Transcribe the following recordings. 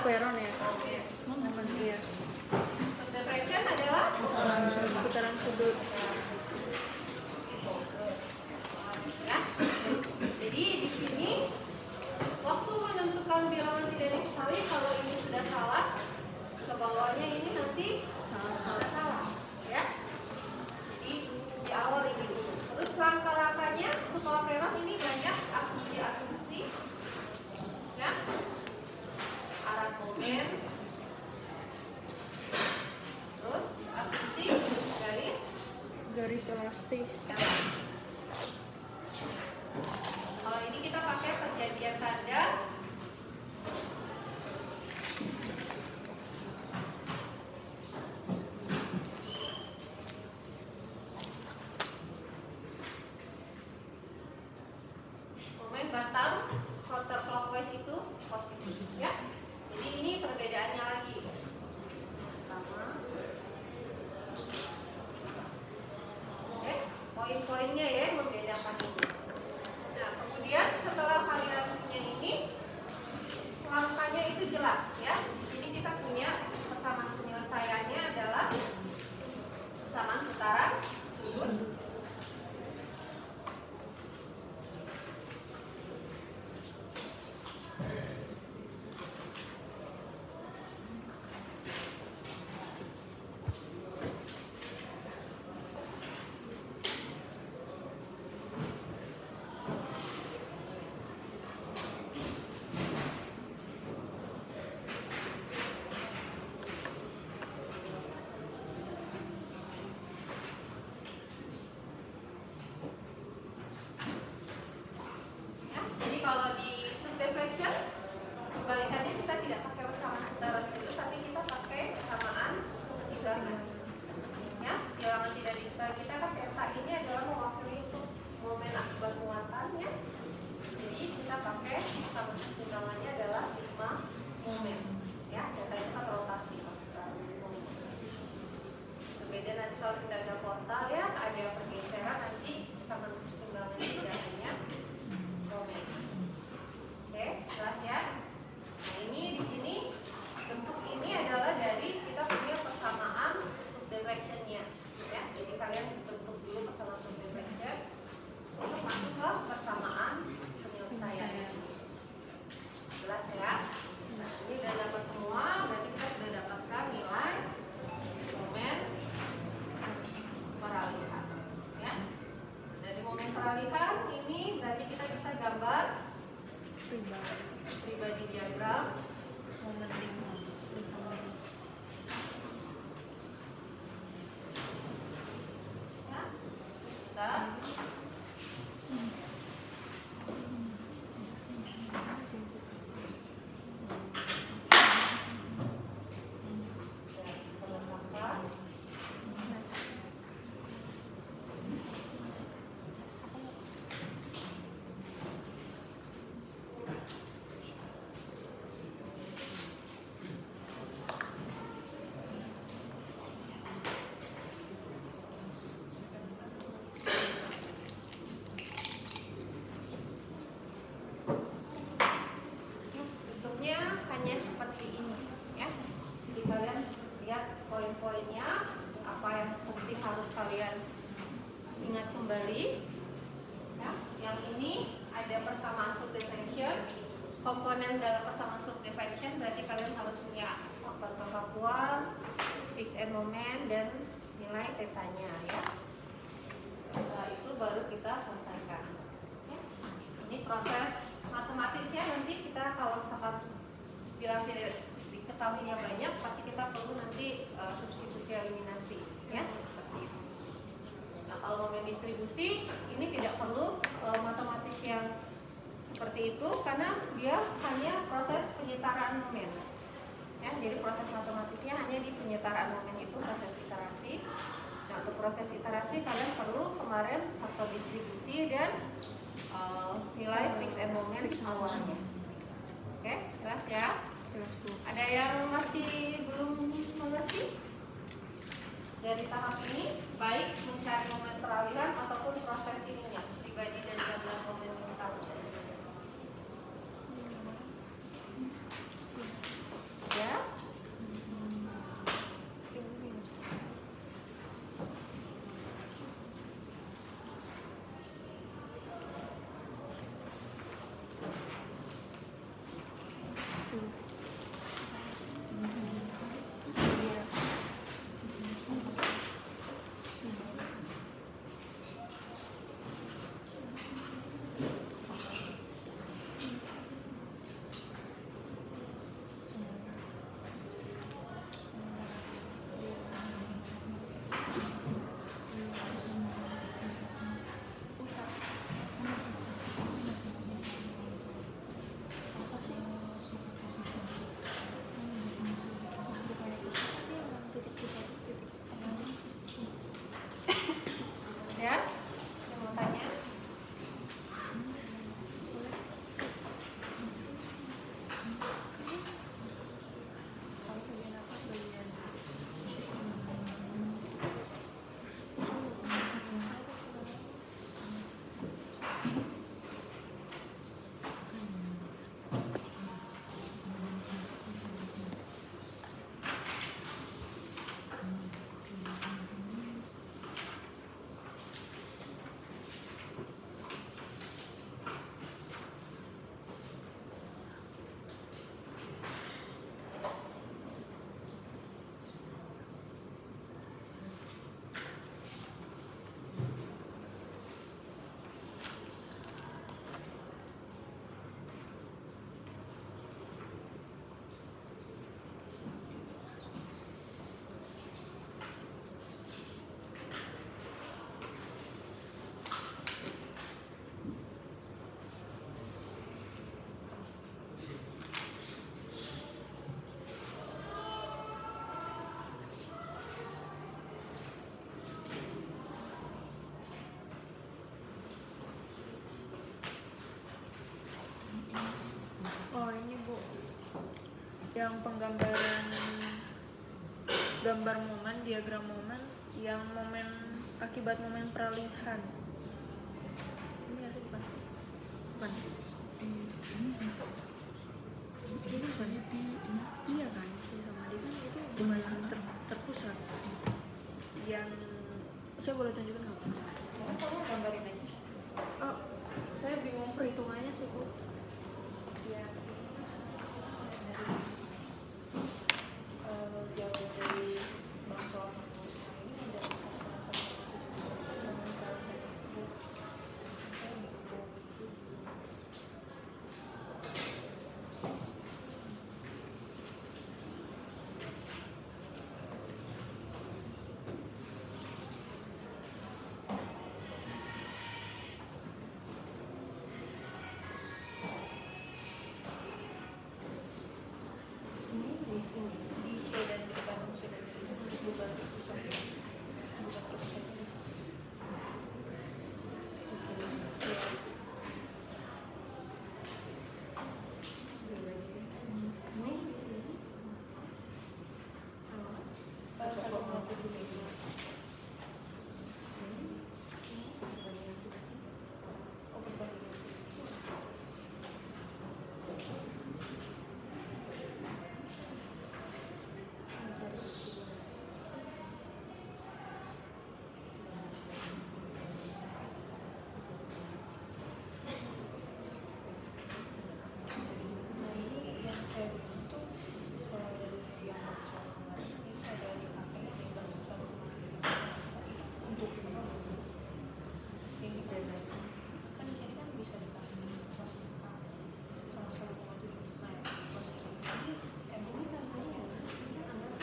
peron ya. Oke. Iya. Deflection adalah Putaran sudut. ya. Jadi di sini waktu menentukan bilangan tidak diketahui, kalau ini sudah salah, ke bawahnya ini nanti salah. Ya. Jadi di awal ini dulu. Terus langkah-langkahnya untuk peron ini banyak asumsi-asumsi. Ya. Arah momen. Terus asumsi garis elastik. Kalau ini kita pakai perjanjian tanda. Momen batang counterclockwise itu positif, ya. Jadi ini perbedaannya lagi. Pertama. Oke, poin-poinnya ya yang membedakan ini. Nah, kemudian setelah kalian punya ini, langkahnya itu jelas ya. Di sini kita punya persamaan penyelesaiannya adalah persamaan putaran sudut. Jadi kalau di subdeflection kebalikannya kita tidak pakai persamaan putaran sudut, tapi kita pakai persamaan setimbangan. Ya, bilangan tidak diketahui kita kan theta ini adalah mewakili untuk momen akibat muatannya. Jadi kita pakai persamaan setimbangannya adalah sigma momen. Ya, theta itu kan rotasi maksudnya. Berbeda nanti kalau kita ada portal ya, ada pergeseran nanti persamaan setimbangannya tidak hanya momen. Oke, jelas ya. Nah, ini di sini bentuk ini adalah dari kita punya persamaan subdeflection-nya. Ya, jadi kalian bentuk dulu persamaan subdeflection untuk masuk ke persamaan penyelesaian. Jelas ya. Nah, ini udah dapat semua, berarti kita sudah dapatkan nilai momen peralihan. Ya. Dari momen peralihan ini berarti kita bisa gambar pribadi diagram Momen ya. Kita bentuknya hanya seperti ini ya. Jadi kalian lihat poin-poinnya, apa yang penting harus kalian ingat kembali ya. Yang ini ada persamaan subdeflection, komponen dalam persamaan subdeflection berarti kalian harus punya faktor kekakuan, fixed end moment, dan nilai tetanya ya. Setelah itu baru kita selesaikan ya. Ini proses matematisnya, nanti kita kalau misalkan bilang tidak diketahuinya banyak, pasti kita perlu nanti substitusi eliminasi ya, seperti itu. Nah, kalau momen distribusi ini tidak perlu matematis yang seperti itu karena dia hanya proses penyetaraan momen ya. Jadi proses matematisnya hanya di penyetaraan momen, itu proses iterasi. Nah, untuk proses iterasi kalian perlu kemarin faktor distribusi dan nilai fixed end moment awalnya. Oke, jelas ya? Ada yang masih belum mengerti dari tahap ini, baik mencari momen peralihan ataupun proses ininya, pribadi dan jumlah momen yang tahu. yang penggambaran gambar momen, diagram momen, yang momen akibat momen peralihan. Ini ada bukan? Bukan. Ini bukan. Iya kan? Si sama dia kan itu bukan terpusat. Yang saya boleh tunjukin nggak? Kamu gambarin aja. Oh, saya bingung perhitungannya sih Bu. Ya, jauh dari bangsa ini ada Di sini, di C dan di depan C dan di depan bukan pusat, bukan pusat di sini. Ini di sini. Sama. Kalau satu aku dulu ini. Oh, berbagi. Nah ini yang saya bilang tuh kalau dari yang soal kemarin ini ada dipakai di bahasa soal untuk yang dibebaskan kan di sini kan bisa dikasih masih sama 1,7. Nah pas ini ini tandanya ini anak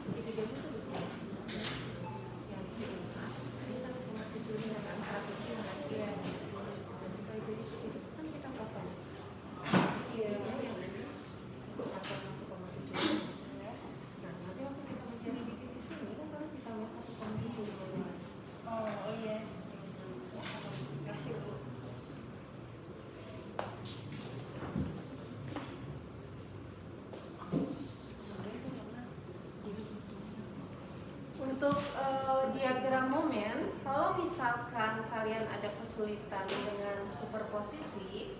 segitiga itu betul yang di sini ini 1,7 dengan angka 100 ya. Nah supaya jadi seperti itu kan kita potong. Iya, yang ini potong 1,7 ya. Nah nanti waktu kita mencari di titik sini kan kalau ditambah 1,7. oh iya. Kasih Bu. Untuk diagram momen, kalau misalkan kalian ada kesulitan dengan superposisi,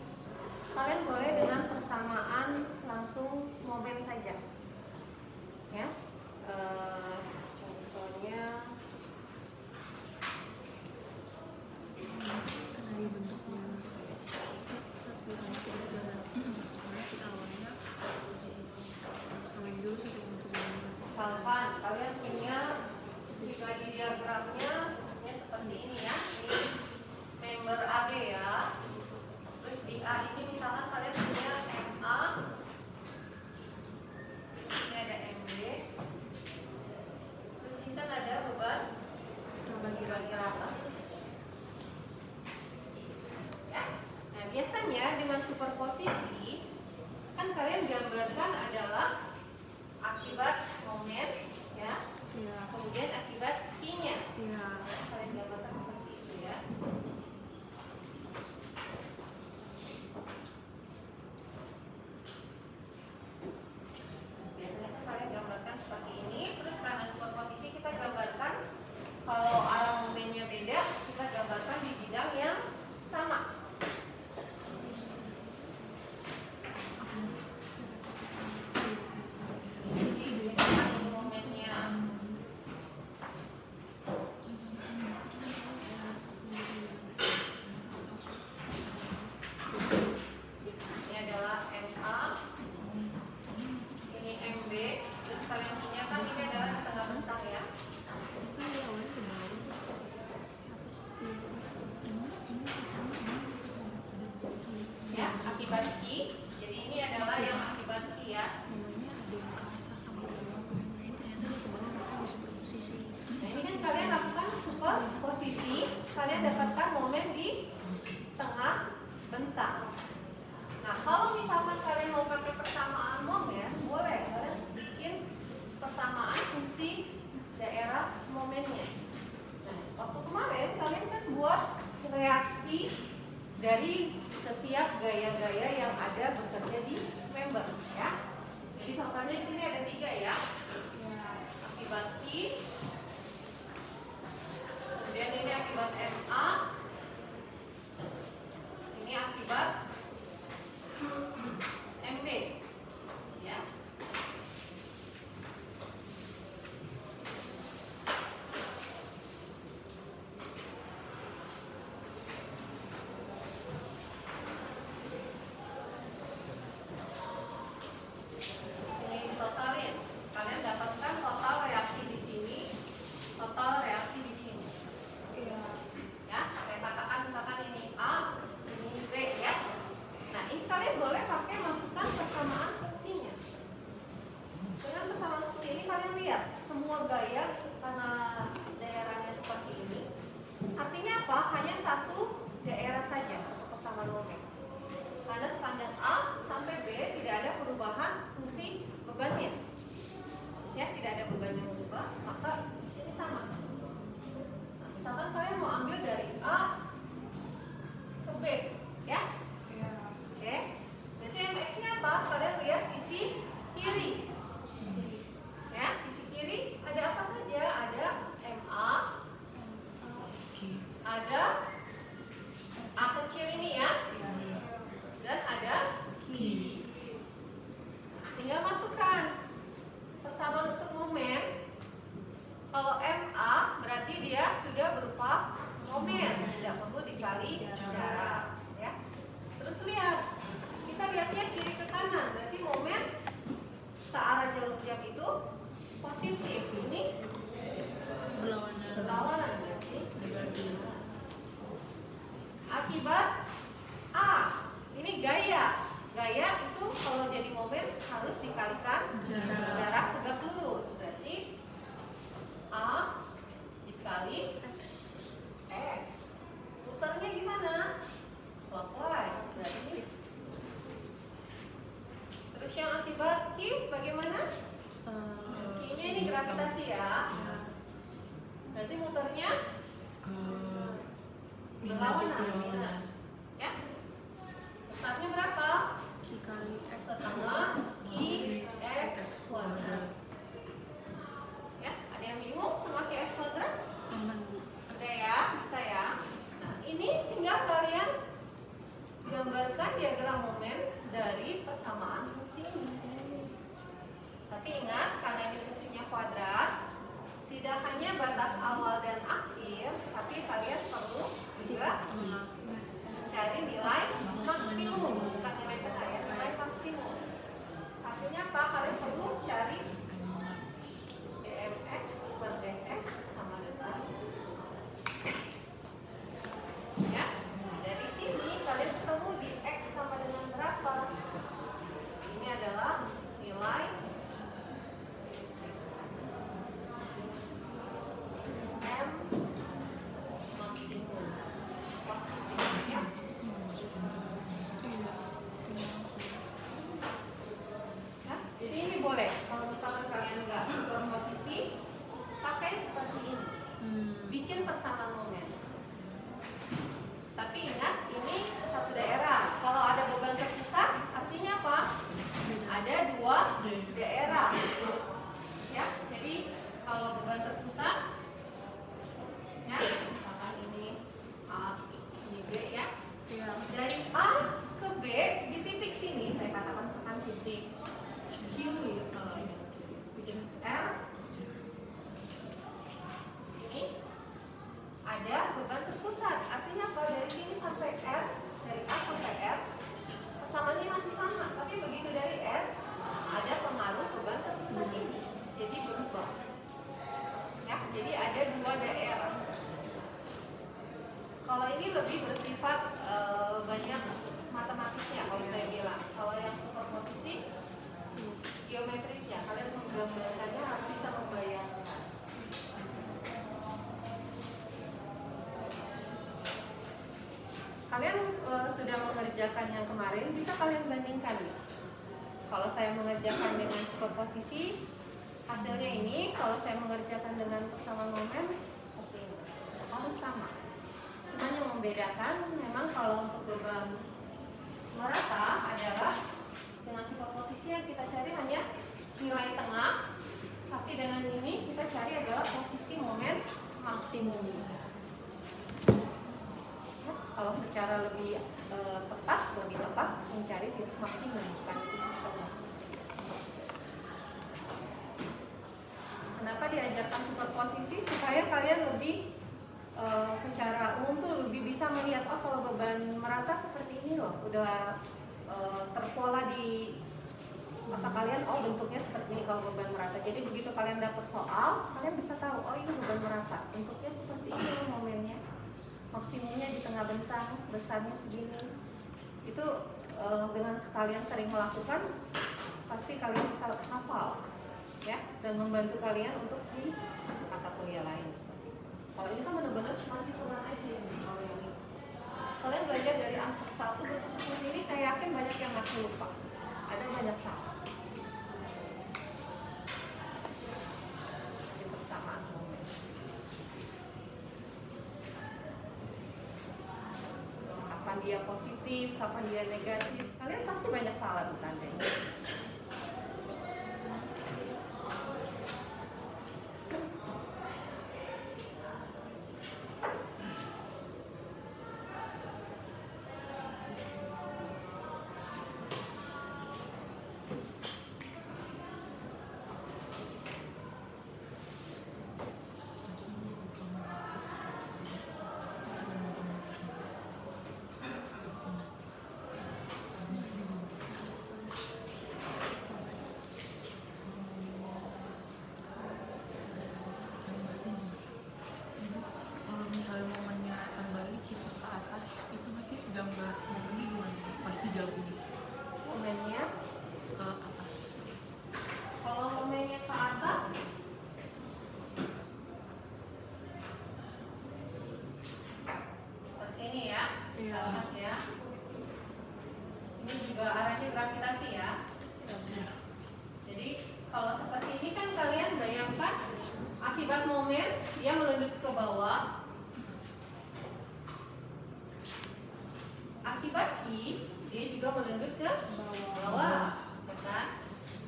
kalian boleh dengan persamaan langsung momen saja. Ya, contohnya Dari bentuknya satu masih jalan masih awalnya dulu satu untuk misalkan kalian punya jika di diagramnya ya seperti ini ya, ini member AB ya. Terus di A ini misalkan kalian punya MA, ini ada MB, terus ini kan ada beban bagi rata. Ya. Nah biasanya dengan superposisi kan kalian gambarkan adalah akibat momen ya, Iya. kemudian akibat I-nya. Iya. Kalian gambarkan seperti itu ya. Biasanya kan kalian gambarkan seperti ini. Terus karena superposisi kita gambarkan kalau arah momennya beda, kita gambarkan di bidang yang sama. Jadi misalkan ini momennya ini adalah MA, ini MB, terus kalian punya kan ini adalah tengah bentang ya. Ya, akibat I. Jadi ini adalah yang akibat I ya. Nah ini kan kalian lakukan superposisi, kalian dapatkan momen di tengah bentang. Nah kalau misalkan kalian mau pakai persamaan momen, boleh kalian bikin persamaan fungsi daerah momennya. Nah waktu kemarin kalian kan buat reaksi dari setiap gaya-gaya yang ada bekerja di member ya. Jadi totalnya di sini ada 3 ya. Akibat Q, kemudian ini akibat MA, ini akibat MB ya. Sini totalin, kalian dapatkan total reaksi di sini, total reaksi di sini. Ya, saya katakan misalkan ini A, ini B ya. Nah, ini kalian boleh pakai masukkan persamaan fungsinya. Dengan persamaan fungsi ini kalian lihat semua gaya karena daerahnya seperti ini. Artinya apa? Hanya satu daerah saja untuk persamaan momen. Karena sepanjang A sampai B tidak ada perubahan fungsi bebannya. Ya, tidak ada beban yang berubah, maka ini sama. Nah, misalkan kalian mau ambil dari A ke B, ya. Oke. Jadi MX-nya apa? Kalian lihat sisi kiri. Ya, sisi kiri ada apa saja? Ada MA, ada A kecil ini ya, dan ada Q. Tinggal masukkan persamaan untuk momen. Kalau MA berarti dia sudah berupa momen, tidak perlu dikali jarak ya. Terus lihat, kita lihatnya kiri ke kanan, berarti momen searah jarum jam itu positif. Ini berlawanan berarti akibat A. Ini gaya. Gaya itu kalau jadi momen harus dikalikan jarak tegak lurus. Berarti A dikali X. Putarnya gimana? Clockwise. Berarti. Terus yang akibat Q bagaimana? Q-nya ini gravitasi ya. Berarti muternya berlawanan minus. Ya. Besarnya berapa? Setengah Q X kuadrat. Ya, ada yang bingung setengah Q X kuadrat? Sudah ya, bisa ya. Nah, ini tinggal kalian gambarkan diagram momen dari persamaan fungsi ini. Tapi ingat, karena ini fungsinya kuadrat, tidak hanya batas awal dan akhir, tapi kalian perlu juga mencari nilai maksimum, bukan nilai tengah ya, nilai maksimum. Artinya apa? Kalian perlu cari dmx per dx sama dengan ya. Dari sini kalian ketemu di x sama dengan berapa? Ini adalah nilai M maksimum positif ya. Ya, jadi ini boleh kalau misalkan kalian nggak berposisi, pakai seperti ini, bikin persamaan momen. Tapi ingat, ini satu daerah. Kalau ada beban terpusat, artinya apa? Ada 2 daerah. Ya, jadi kalau beban terpusat, ya, misalkan ini A, ini B ya. Dari A ke B di titik sini, saya katakan misalkan titik Q, R, sini ada beban terpusat. Artinya apa? Dari sini sampai R, dari A sampai R, persamaannya masih sama. Tapi begitu dari R, ada pengaruh beban terpusat ini, jadi berubah. Ya, jadi ada 2 daerah. Kalau ini lebih bersifat banyak matematisnya, kalau saya bilang. Kalau yang superposisi, geometrisnya. Kalian menggambarkannya harus bisa membayangkan. Kalian sudah mengerjakan yang kemarin, bisa kalian bandingkan nih. Kalau saya mengerjakan dengan superposisi, hasilnya ini. Kalau saya mengerjakan dengan persamaan momen, seperti ini. Harus sama. Cuma yang membedakan, memang kalau untuk beban merata adalah Dengan superposisi yang kita cari hanya nilai tengah, tapi dengan ini kita cari adalah posisi momen maksimum. Kalau secara lebih lebih tepat mencari titik maksimum, bukan titik tengah. Kenapa diajarkan superposisi? Supaya kalian lebih secara umum tuh lebih bisa melihat, oh kalau beban merata seperti ini loh, udah terpola di mata kalian, oh bentuknya seperti ini kalau beban merata. Jadi begitu kalian dapat soal, kalian bisa tahu, oh ini beban merata, bentuknya seperti ini loh momennya, maksimumnya di tengah bentang, besarnya segini. Itu dengan kalian sering melakukan, pasti kalian bisa hafal, ya, dan membantu kalian untuk di mata kuliah lain seperti itu. Kalau ini kan benar-benar cuma hitungan aja. Kalau yang ini, kalian belajar dari ansur 1 bentuk seperti ini, saya yakin banyak yang masih lupa, ada banyak salah. Persamaan momen. Kapan dia positif, kapan dia negatif, kalian pasti banyak salah di tandanya. Misalnya momennya kembali kita ke atas, itu berarti gambar momennya gimana? Pasti jauh Momennya ke atas. kalau momennya ke atas, seperti ini ya, Iya. lihat ya. Ini juga arahnya gravitasi ya. Jadi kalau seperti ini kan kalian bayangkan akibat momen dia melendut ke bawah. Akibat I dia juga melendut ke bawah, ya kan?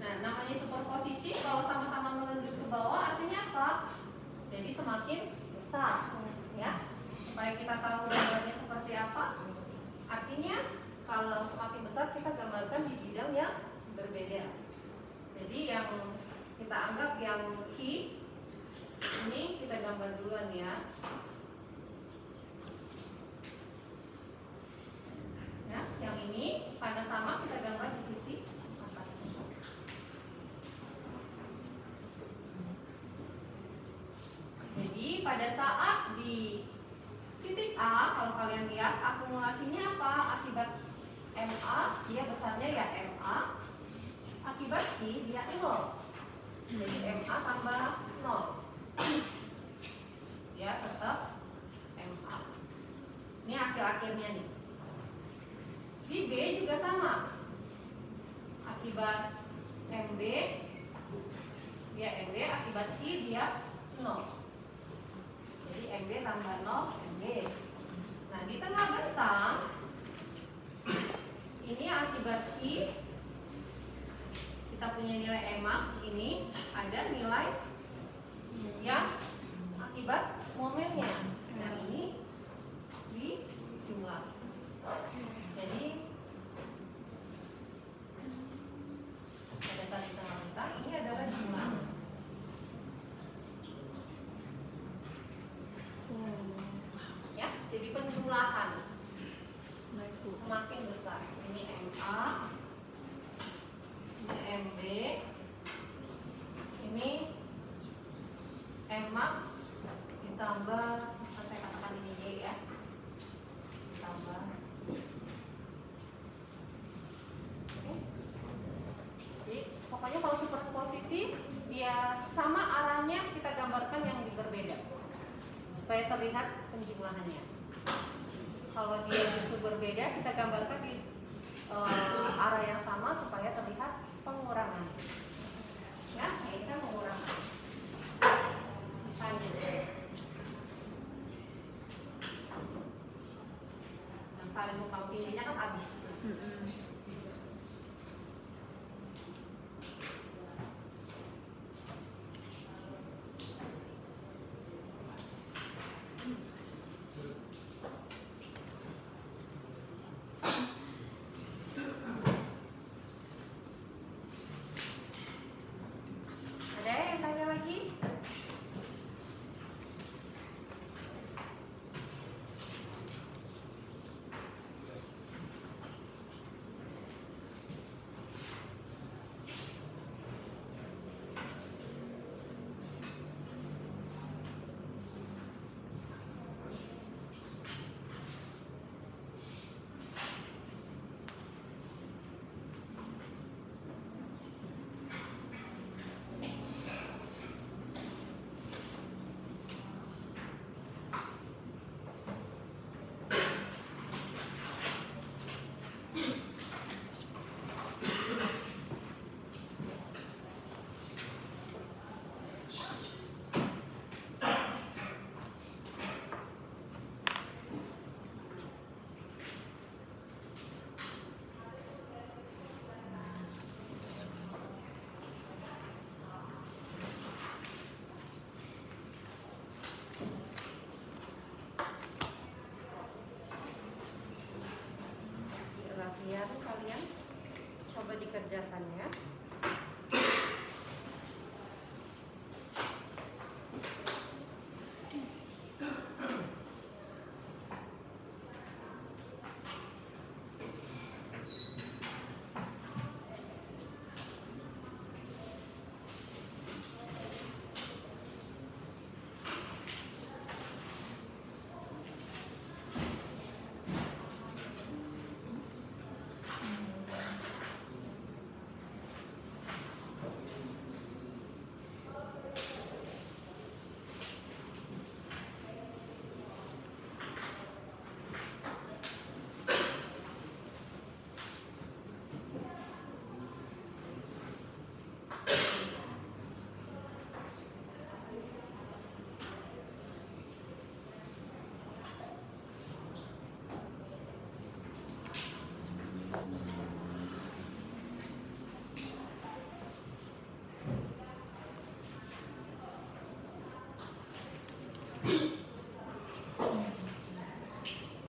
Nah, namanya superposisi kalau sama-sama melendut ke bawah artinya apa? Jadi semakin besar, ya. Supaya kita tahu gambarnya seperti apa. Artinya kalau semakin besar kita gambarkan di bidang yang berbeda. Jadi yang kita anggap yang I ini kita gambar duluan ya. Ya, yang ini pada sama kita gambar di sisi atas. Jadi pada saat di titik A, kalau kalian lihat akumulasinya apa? Akibat MA dia besarnya ya MA. Akibat I dia 0. Jadi MA tambah 0. Ya tetap MA. Ini hasil akhirnya nih. Di B juga sama. Akibat MB dia MB, akibat I dia 0. Jadi MB tambah 0 MB. Nah di tengah bentang ini akibat I kita punya nilai Emax, ini ada nilai yang akibat momennya. Nah ini di jumlah. Jadi pada saat di tengah bentang ini adalah jumlah. Ya, jadi penjumlahan semakin besar. Ini MA, ini MB, ini Max ditambah, saya katakan ini Y ya, ditambah. Oke. Jadi pokoknya kalau superposisi dia sama arahnya kita gambarkan yang berbeda supaya terlihat penjumlahannya. Kalau dia justru berbeda kita gambarkan di arah yang sama supaya terlihat pengurangan. Ya, ini kan pengurangan. Sisanya yang saling tumpang tindihnya kan habis. biasanya.